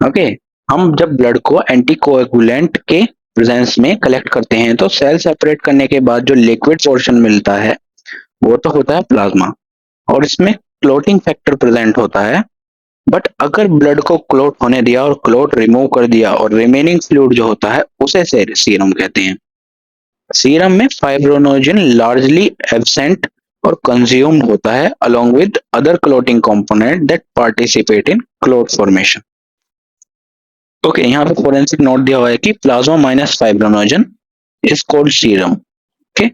ओके, हम जब ब्लड को एंटीकोएगुलेंट के प्रेजेंस में कलेक्ट करते हैं तो सेल सेपरेट करने के बाद जो लिक्विड पोर्शन मिलता है वो तो होता है प्लाज्मा, और इसमें क्लोटिंग फैक्टर प्रेजेंट होता है। बट अगर ब्लड को क्लोट होने दिया और क्लोट रिमूव कर दिया और रिमेनिंग फ्लूइड जो होता है उसे सीरम कहते हैं। सीरम में फाइब्रोनोजन लार्जली एब्सेंट और कंज्यूम्ड होता है along with other clotting component that participate in clot formation। Okay, यहाँ पे फोरेंसिक नोट दिया हुआ है कि plasma minus fibrinogen is called serum. Okay,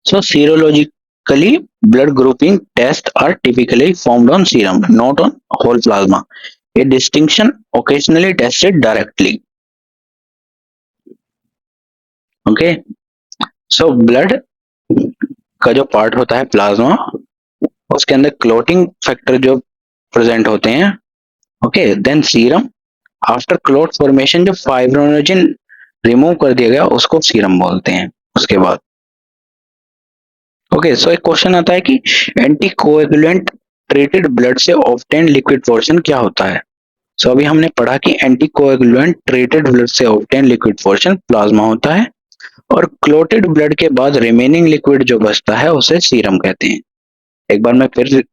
so serologically blood grouping tests are typically formed on serum, not on whole plasma. A distinction occasionally tested directly. Okay, so blood का जो part होता है plasma, उसके अंदर clotting factor जो present होते हैं। Okay, then serum after clot formation जो फाइब्रोनोजन रिमूव कर दिया गया उसको सीरम बोलते हैं। उसके बाद ओके, सो एक क्वेश्चन आता है कि एंटी कोएगुलेंट ट्रीटेड ब्लड से ऑब्टेन लिक्विड पोर्शन क्या होता है। सो अभी हमने पढ़ा कि एंटी कोएगुलेंट ट्रीटेड ब्लड से ऑब्टेन लिक्विड पोर्शन प्लाज्मा होता है, और क्लोटेड ब्लड के बाद रिमेनिंग लिक्विड जो बचता है उसे सीरम कहते हैं। एक बार मैं फिर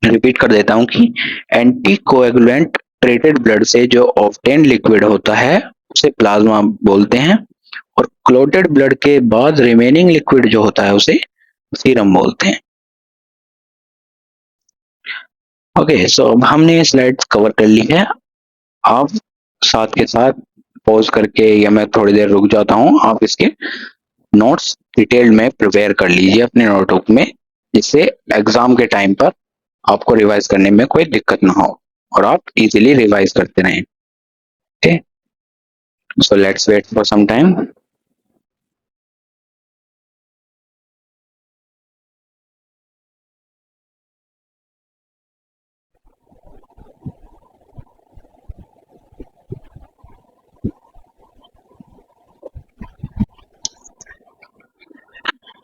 रिपीट कर देता हूं कि एंटी कोएगुलेंट ट्रीटेड ब्लड से जो ऑब्टेन लिक्विड होता है उसे प्लाज्मा बोलते हैं, और क्लोटेड ब्लड के बाद रिमेनिंग लिक्विड जो होता है उसे सीरम बोलते हैं। ओके, सो अब हमने ये स्लाइड्स कवर कर ली है। आप साथ के साथ पॉज करके या मैं थोड़ी देर रुक जाता हूँ, आप इसके नोट्स डिटेल्ड में प्रिपेयर कर लीजिए अपने नोटबुक में, जिससे एग्जाम के टाइम पर आपको रिवाइज करने में कोई दिक्कत ना हो और आप इजीली रिवाइज करते रहें। Okay, so let's wait for some time.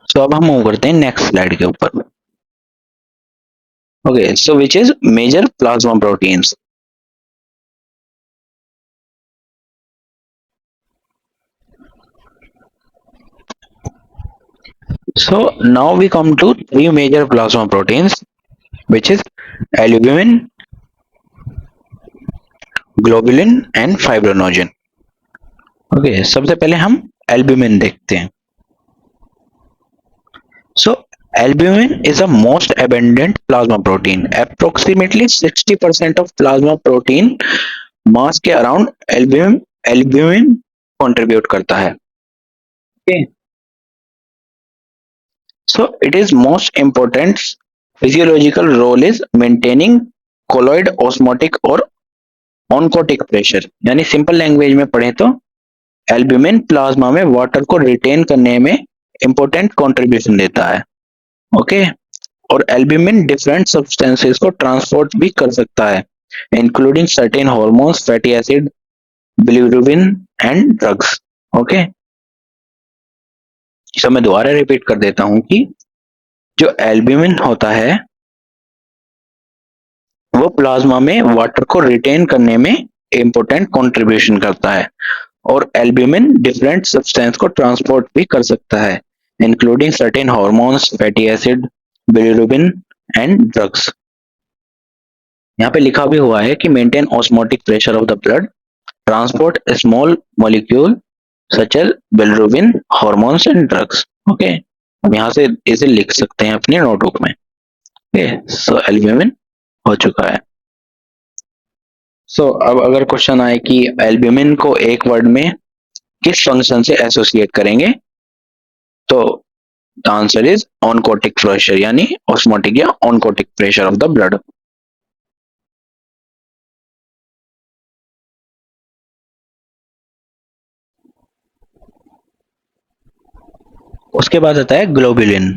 So अब हम मूव करते हैं नेक्स्ट स्लाइड के ऊपर। Okay, so which is major plasma proteins. So now we come to three major plasma proteins, which is albumin, globulin and fibrinogen. Okay, सबसे पहले हम albumin देखते हैं। So albumin is a most abundant plasma protein. Approximately 60% of plasma protein mass के around albumin contribute करता है। Okay, so it is most important physiological role is maintaining colloid osmotic और oncotic pressure, यानी simple language में पढ़े तो albumin plasma में water को रिटेन करने में इंपॉर्टेंट कंट्रीब्यूशन देता है। ओके, और एल्ब्यूमिन डिफरेंट सब्सटेंसेस को ट्रांसपोर्ट भी कर सकता है, including certain hormones, fatty acid, bilirubin and drugs. Okay, तो मैं दोबारा रिपीट कर देता हूं कि जो एल्ब्यूमिन होता है वो प्लाज्मा में वाटर को रिटेन करने में इंपॉर्टेंट कंट्रीब्यूशन करता है, और एल्ब्यूमिन डिफरेंट सब्सटेंस को ट्रांसपोर्ट भी कर सकता है, including certain hormones, fatty acid, bilirubin and drugs. यहाँ पे लिखा भी हुआ है कि maintain osmotic pressure of the blood, transport small molecule such as bilirubin, hormones and drugs. Okay, अब यहाँ से इसे लिख सकते हैं अपने नोटबुक में. ओके, सो एल्ब्यूमिन हो चुका है. सो अब अगर क्वेश्चन आए कि एल्ब्यूमिन को एक वर्ड में किस फंक्शन से एसोसिएट करेंगे, तो the answer is oncotic pressure, यानी ऑस्मोटिक या oncotic pressure of the blood. उसके बाद आता है globulin.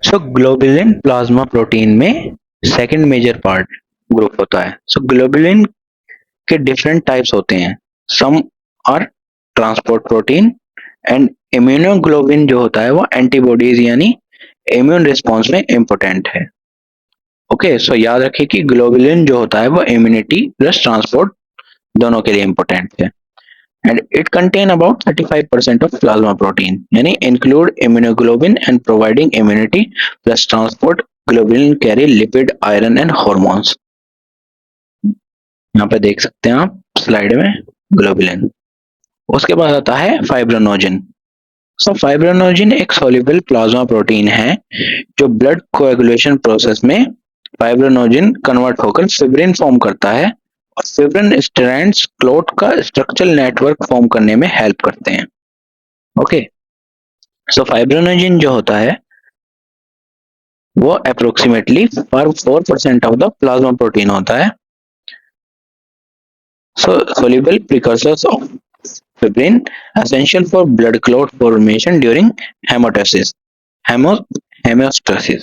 So globulin plasma protein में सेकंड मेजर पार्ट ग्रुप होता है. सो ग्लोबुलिन के डिफरेंट टाइप्स होते हैं. Some are transport protein and immunoglobulin जो होता है वो एंटीबॉडीज यानी इम्यून रिस्पॉन्स में इंपॉर्टेंट है. ओके, सो याद रखिए कि ग्लोबुलिन जो होता है वो इम्यूनिटी प्लस ट्रांसपोर्ट दोनों के लिए इंपॉर्टेंट है. And it contain about 35% of plasma protein, यानी include immunoglobulin and providing immunity plus transport. Globulin carry lipid, iron and hormones. यहाँ पे देख सकते हैं आप स्लाइड में ग्लोबुलिन. उसके बाद आता है फाइब्रोनोजिन. सो फाइब्रोनोजिन एक सोल्यूबल प्लाज्मा प्रोटीन है जो ब्लड कोएगुलेशन प्रोसेस में फाइब्रोनोजिन कन्वर्ट होकर फिब्रिन फॉर्म करता है और फिब्रिन स्ट्रैंड्स क्लोट का स्ट्रक्चरल नेटवर्क फॉर्म करने में हेल्प करते हैं. ओके, सो फाइब्रोनोजिन जो होता है वो approximately 4% of the plasma protein होता है. So soluble precursors of fibrin essential for blood clot formation during hemostasis. Hemostasis.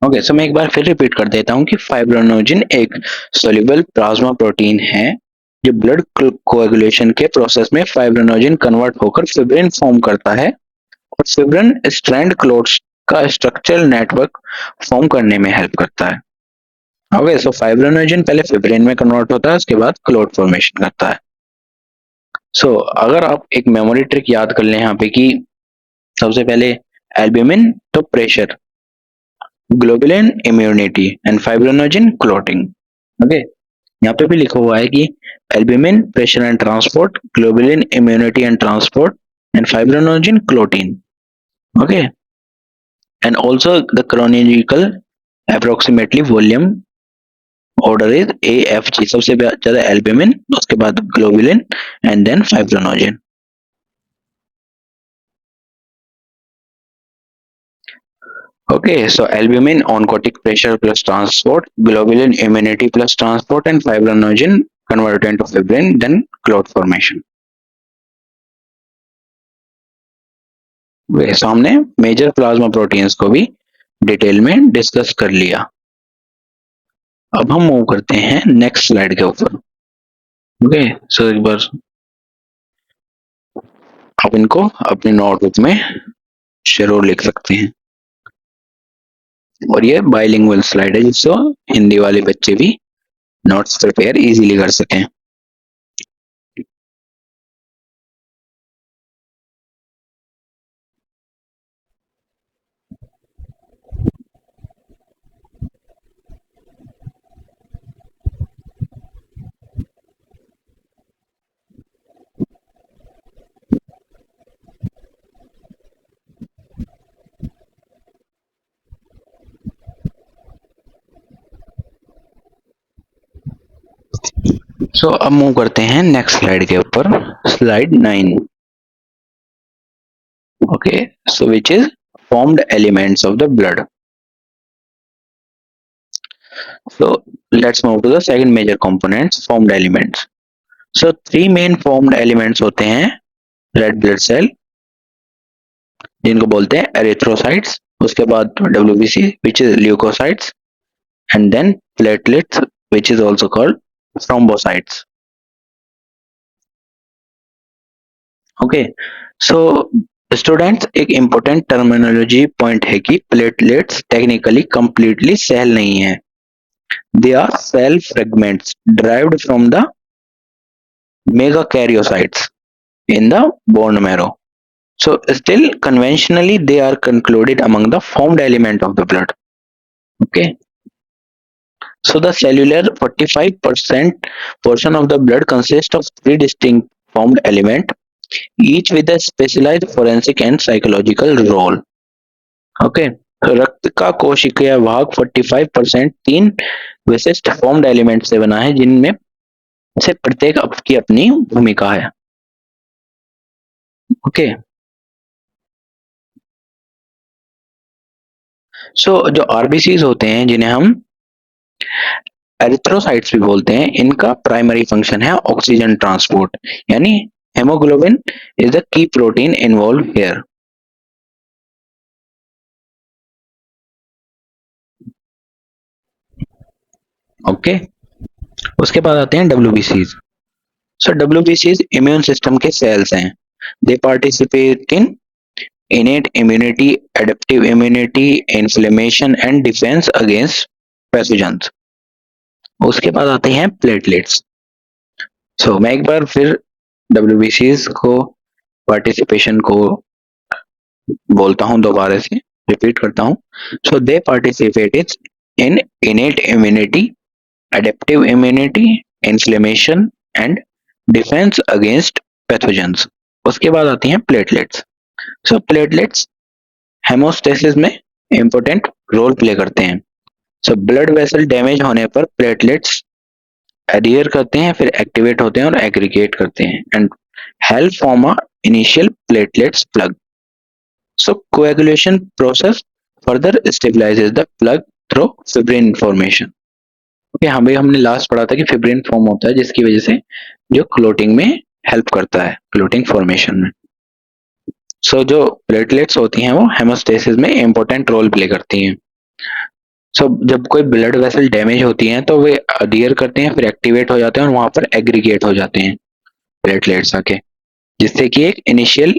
Okay, so मैं एक बार फिर रिपीट कर देता हूँ कि फाइब्रोनोजिन एक सोल्यूबल प्लाज्मा प्रोटीन है जो ब्लड कोएगुलेशन के प्रोसेस में फाइब्रोनोजिन कन्वर्ट होकर फिब्रिन फॉर्म करता है और फिब्रिन स्ट्रैंड क्लोट्स का स्ट्रक्चरल नेटवर्क फॉर्म करने में हेल्प करता है. ओके, सो फाइब्रोनोजिन पहले फिब्रिन में कन्वर्ट होता है, उसके बाद क्लोट फॉर्मेशन करता है. सो अगर आप एक मेमोरी ट्रिक याद कर लें यहाँ पे कि सबसे पहले एल्ब्यूमिन तो pressure, globulin immunity and fibrinogen clotting. Okay, यहाँ पे भी लिखा हुआ है कि albumin pressure and transport, globulin immunity and transport and fibrinogen clotting. Okay, and also the chronological approximately volume order is AFG. सबसे ज्यादा एल्ब्यूमिन, उसके बाद globulin and then fibrinogen. Okay, so albumin oncotic pressure plus transport, globulin immunity plus transport, and fibrinogen converted into fibrin, then clot formation. so हमने major plasma proteins को भी detail में discuss कर लिया. अब हम मूव करते हैं नेक्स्ट स्लाइड के ऊपर. ओके, सो एक बार आप इनको अपने नोटबुक में जरूर लिख सकते हैं. और ये बाइलिंगुअल स्लाइड है जिससे हिंदी वाले बच्चे भी नोट्स प्रिपेयर इजीली कर सकें. सो अब मूव करते हैं नेक्स्ट स्लाइड के ऊपर, slide 9. Okay, so which is formed elements of the blood. So let's move to the second major components, formed elements. So three main formed elements होते हैं. Red blood cell जिनको बोलते हैं erythrocytes, उसके बाद WBC which is leukocytes, and then platelets which is also called thrombocytes. Okay, so students एक important terminology point है कि प्लेटलेट्स टेक्निकली कंप्लीटली सेल नहीं है. They are cell fragments derived from the megakaryocytes. in the bone marrow. So still conventionally they are concluded among the formed element of the blood. Okay. So the cellular 45% portion of the blood consists of three distinct formed elements, each with a specialized forensic and psychological role. Okay, रक्त का कोशिकीय भाग 45% तीन विशिष्ट formed element से बना है जिनमें से प्रत्येक की अपनी भूमिका है. ओके, सो जो आरबीसीज होते हैं जिन्हें हम एरिथ्रोसाइट्स भी बोलते हैं, इनका प्राइमरी फंक्शन है ऑक्सीजन ट्रांसपोर्ट, यानी haemoglobin is the key protein involve here. Okay, उसके बाद आते हैं डब्ल्यूबीसीज. सो डब्ल्यूबीसीज इम्यून सिस्टम के सेल्स हैं. दे participate in innate immunity, adaptive immunity, inflammation and defense against pathogens. उसके बाद आते हैं प्लेटलेट्स. सो मैं एक बार फिर डब्ल्यूबीसीज को पार्टिसिपेशन को बोलता हूँ, दोबारा से रिपीट करता हूँ. So they participate in innate immunity, adaptive immunity, inflammation and defense against pathogens. उसके बाद आती हैं प्लेटलेट्स. सो प्लेटलेट्स हेमोस्टेसिस में इंपॉर्टेंट रोल प्ले करते हैं. सो ब्लड वेसल डैमेज होने पर प्लेटलेट्स एडियर करते हैं, फिर एक्टिवेट होते हैं और एग्रीगेट करते हैं and help form a initial platelets plug. So coagulation process further stabilises the plug through fibrin formation. Okay, हमें हमने लास्ट पढ़ा था कि फिब्रिन फॉर्म होता है जिसकी वजह से जो क्लोटिंग में हेल्प करता है, क्लोटिंग फॉर्मेशन में. सो जो प्लेटलेट्स होती हैं वो हेमोस्टेसिस में इंपॉर्टेंट रोल प्ले करती हैं. सो जब कोई ब्लड वेसल डैमेज होती है तो वे अडियर करते हैं, फिर एक्टिवेट हो जाते हैं और वहां पर एग्रीगेट हो जाते हैं प्लेटलेट्स आके, जिससे कि एक इनिशियल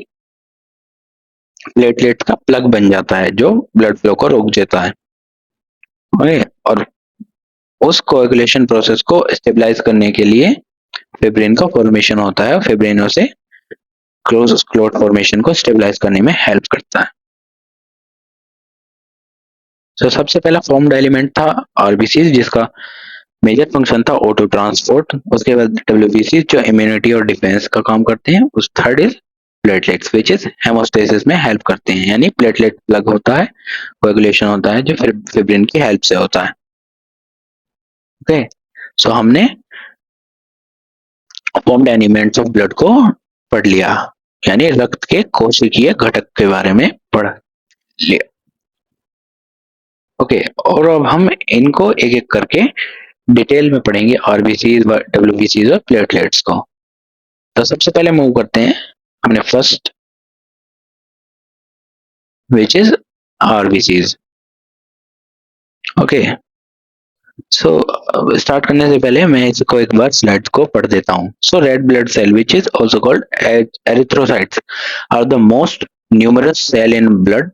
प्लेटलेट का प्लग बन जाता है जो ब्लड फ्लो को रोक देता है. ओके, और उस कोएगुलेशन प्रोसेस को स्टेबलाइज करने के लिए फिब्रिन का फॉर्मेशन होता है. फिब्रिनो से क्लोज क्लोट फॉर्मेशन को स्टेबलाइज करने में हेल्प करता है. तो सबसे पहला फॉर्म्ड एलिमेंट था आरबीसी जिसका मेजर फंक्शन था ऑटो ट्रांसपोर्ट. उसके बाद डब्ल्यूबीसी जो इम्यूनिटी और डिफेंस का काम करते हैं. उस third is platelets which is haemostasis में हेल्प करते हैं, यानी प्लेटलेट प्लग होता है, कोएगुलेशन होता है जो फिर फिब्रिन की हेल्प से होता है. ओके, सो हमने फॉर्म्ड एलिमेंट्स ऑफ ब्लड को पढ़ लिया, यानी रक्त के कोशिकीय घटक के बारे में पढ़ लिया. ओके, और अब हम इनको एक एक करके डिटेल में पढ़ेंगे, आरबीसीज, डब्ल्यूबीसीज और प्लेटलेट्स को. तो सबसे पहले मूव करते हैं हमने first which is RBCs. Okay, so start करने से पहले मैं इसको एक बार स्लाइड को पढ़ देता हूँ. So red blood cell which is also called erythrocytes are the most numerous cell in blood.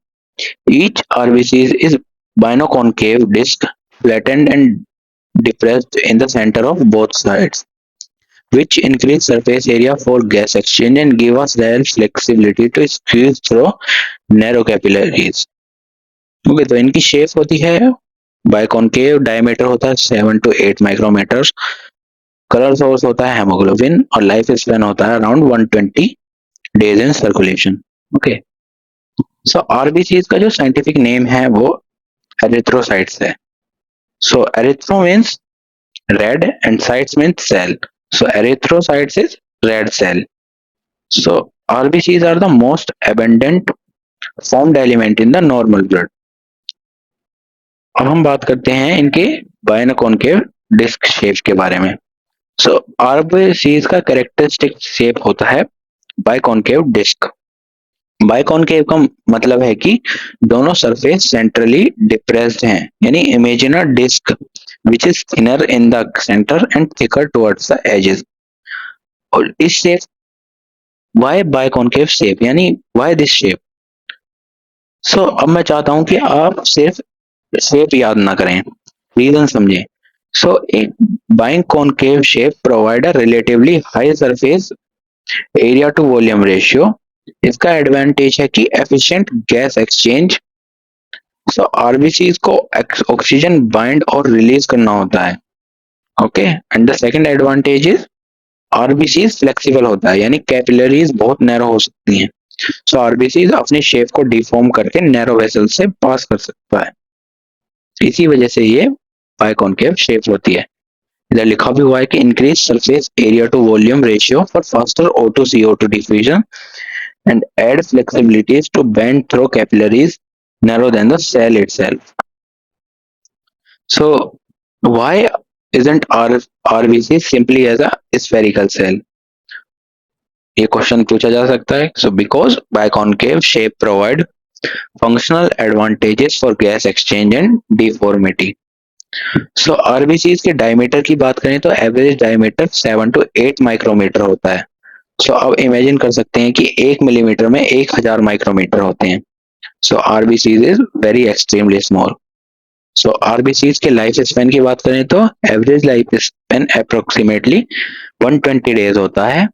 Each RBCs is binoconcave disc, flattened and depressed in the center of both sides, which increase surface area for gas exchange and give us rare flexibility to squeeze through narrow capillaries. Okay, तो इनकी shape होती है बाइकॉन्केव, diameter होता है 7 to 8 micrometer, colour source होता है haemoglobin और life span होता है around 120 days in circulation. Okay, so RBC का जो साइंटिफिक नेम है वो एरिथ्रोसाइट्स है. So erythro means red and cytes means cell. So erythrocytes is red cell. So RBCs are the most abundant formed element in the normal blood. अब हम बात करते हैं इनके बाइनोकॉन्केव डिस्क शेप के बारे में. सो आरबीसीज का कैरेक्टरिस्टिक शेप होता है बाइकॉन्केव डिस्क. बाइकॉन्केव का मतलब है कि दोनों सरफेस सेंट्रली डिप्रेस्ड हैं, यानी imagine a disc which is thinner in the center and thicker towards the edges. और इस शेप, why biconcave shape, यानी why this shape. सो अब मैं चाहता हूं कि आप सिर्फ शेप याद ना करें, रीजन समझें. सो एक biconcave shape provide a relatively high surface area to volume ratio, इसका एडवांटेज है कि efficient gas exchange. So RBC को ऑक्सीजन बाइंड और रिलीज करना होता है। Okay, and the second advantage is RBC flexible होता है, यानी कैपिलरीज बहुत नैरो हो सकती हैं। सो आरबीसी अपनी शेप को डिफॉर्म करके नैरो वेसल से पास कर सकता है, इसी वजह से ये बाइकॉन्केव शेप होती है। इधर लिखा भी हुआ है कि increase surface area to volume ratio for faster O2 CO2 diffusion and add flexibilities to bend through capillaries narrow than the cell itself. So, why isn't RBC simply as a spherical cell? ये question पूछा जा सकता है। So, because biconcave shape provide functional advantages for gas exchange and deformity. So, RBCs के diameter की बात करें तो एवरेज डायमीटर 7 to 8 माइक्रोमीटर होता है। सो अब इमेजिन कर सकते हैं कि 1 मिलीमीटर में 1000 माइक्रोमीटर होते हैं। So RBCs is very extremely small. So RBCs के लाइफ स्पेन की बात करें तो average life span approximately 120 days होता है।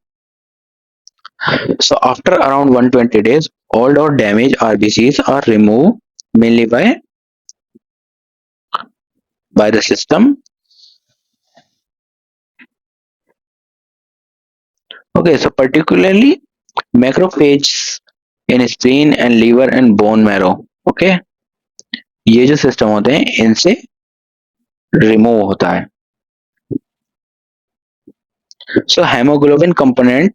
So after around 120 days old or damaged RBCs are removed mainly by the system. Okay, so particularly macrophages in spleen and liver and bone marrow. Okay, ये जो system होते हैं इनसे remove होता है। So haemoglobin component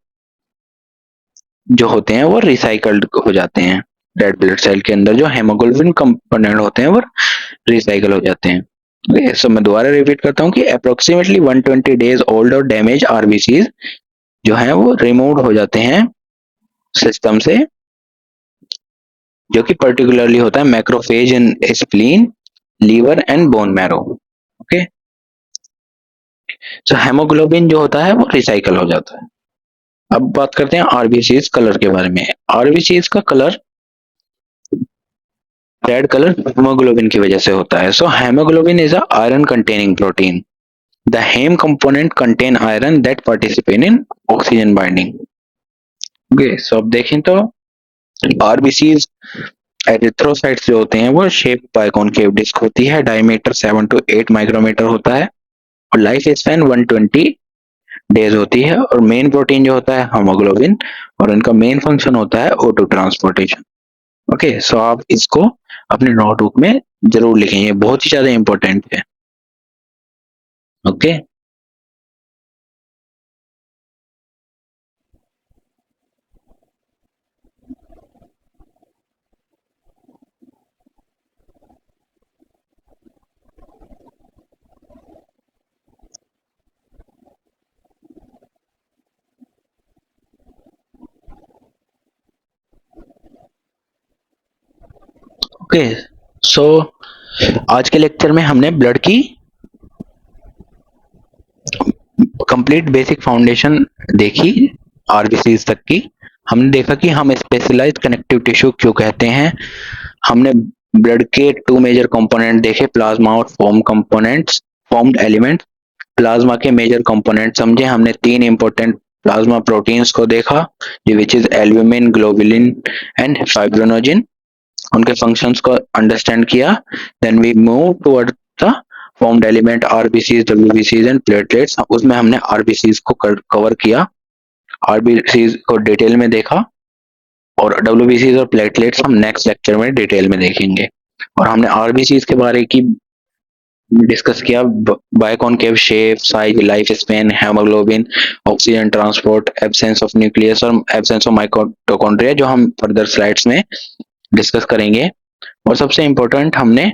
जो होते हैं वो रिसाइकल्ड हो जाते हैं। रेड ब्लड सेल के अंदर जो हेमोग्लोबिन कंपोनेंट होते हैं वो रिसाइकल हो जाते हैं। सो मैं दोबारा रिपीट करता हूँ कि अप्रोक्सीमेटली 120 डेज ओल्ड और डैमेज आरबीसी जो हैं वो रिमूव हो जाते हैं सिस्टम से, जो कि पर्टिकुलरली होता है macrophage in spleen, liver and bone marrow. Okay, so haemoglobin जो होता है वो रिसाइकल हो जाता है। अब बात करते हैं आरबीसीज कलर के बारे में। आरबीसीज का कलर रेड कलर हेमोग्लोबिन की वजह से होता है। So haemoglobin is a iron containing protein. The haem component contain iron that participate in oxygen binding. Okay, so अब देखें तो आरबीसीज एरिथ्रोसाइट्स जो होते हैं वो शेप बाय कॉनकेव डिस्क होती है। डायमीटर 7 to 8 माइक्रोमीटर होता है और लाइफ स्पैन 120 डेज होती है। और मेन प्रोटीन जो होता है हेमोग्लोबिन, और इनका मेन फंक्शन होता है O2 ट्रांसपोर्टेशन। ओके, सो आप इसको अपने नोटबुक में जरूर लिखें, ये बहुत ही ज्यादा इंपॉर्टेंट है। ओके, ओके, सो आज के लेक्चर में हमने ब्लड की कंप्लीट बेसिक फाउंडेशन देखी, आरबीसी तक की। हमने देखा कि हम स्पेशलाइज्ड कनेक्टिव टिश्यू क्यों कहते हैं। हमने ब्लड के 2 मेजर कंपोनेंट देखे, प्लाज्मा और फॉर्म्ड एलिमेंट। प्लाज्मा के मेजर कंपोनेंट समझे हमने। 3 इंपॉर्टेंट प्लाज्मा प्रोटीन्स को देखा, which is albumin, globulin and fibrinogen. उनके फंक्शंस को अंडरस्टैंड किया। Then we move toward the formed element RBCs, डब्ल्यूबीसीज एंड प्लेटलेट्स। उसमें हमने आरबीसीज को कवर किया, आरबीसीज को डिटेल में देखा, और डब्ल्यूबीसीज और प्लेटलेट्स हम नेक्स्ट लेक्चर में डिटेल में देखेंगे। और हमने आरबीसीज के बारे की डिस्कस किया, biconcave shape, size, life span, haemoglobin, oxygen transport, absence of nucleus और एब्सेंस ऑफ माइटोकॉन्ड्रिया, जो हम फर्दर स्लाइड्स में डिस्कस करेंगे। और सबसे इंपॉर्टेंट, हमने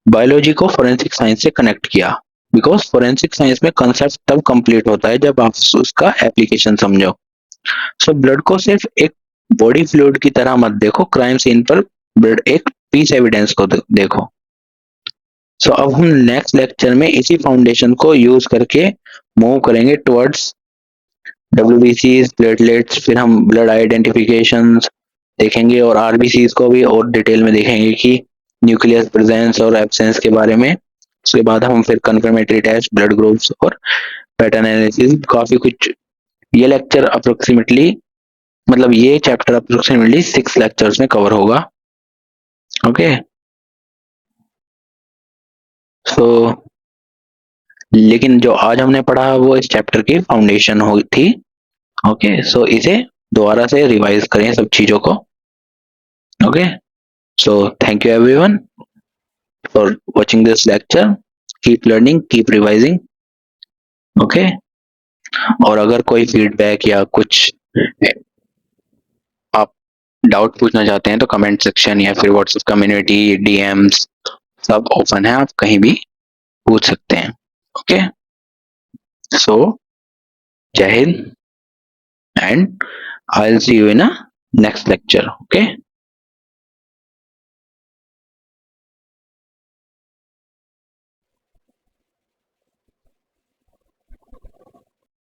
बायोलॉजी को फोरेंसिक साइंस से कनेक्ट किया, बिकॉज फोरेंसिक साइंस में कंसेप्ट तब कंप्लीट होता है जब आप उसका एप्लीकेशन समझो। सो ब्लड को सिर्फ एक बॉडी फ्लूइड की तरह मत देखो, क्राइम सीन पर ब्लड एक पीस एविडेंस को देखो। सो अब हम नेक्स्ट लेक्चर में इसी फाउंडेशन को यूज करके मूव करेंगे टुवर्ड्स डब्ल्यूबीसीज, प्लेटलेट्स, फिर हम ब्लड आइडेंटिफिकेशन देखेंगे और आरबीसीज को भी और डिटेल में देखेंगे कि न्यूक्लियस प्रेजेंस और एब्सेंस के बारे में। उसके बाद हम फिर कंफर्मेटरी टेस्ट, ब्लड ग्रुप्स और पैटर्न एनालिसिस, काफी कुछ ये लेक्चर अप्रोक्सीमेटली मतलब ये चैप्टर अप्रोक्सीमेटली 6 लेक्चर्स में कवर होगा। ओके, सो लेकिन जो आज हमने पढ़ा वो इस चैप्टर की फाउंडेशन हुई थी। ओके, सो इसे दोबारा से रिवाइज करें सब चीजों को। Okay, so thank you everyone for watching this lecture. Keep learning, keep revising. Okay, और अगर कोई फीडबैक या कुछ आप डाउट पूछना चाहते हैं तो कमेंट सेक्शन या फिर व्हाट्सएप कम्युनिटी, डीएम्स सब ओपन है, आप कहीं भी पूछ सकते हैं। ओके, सो जय Hind and I will see you in a next lecture. Okay.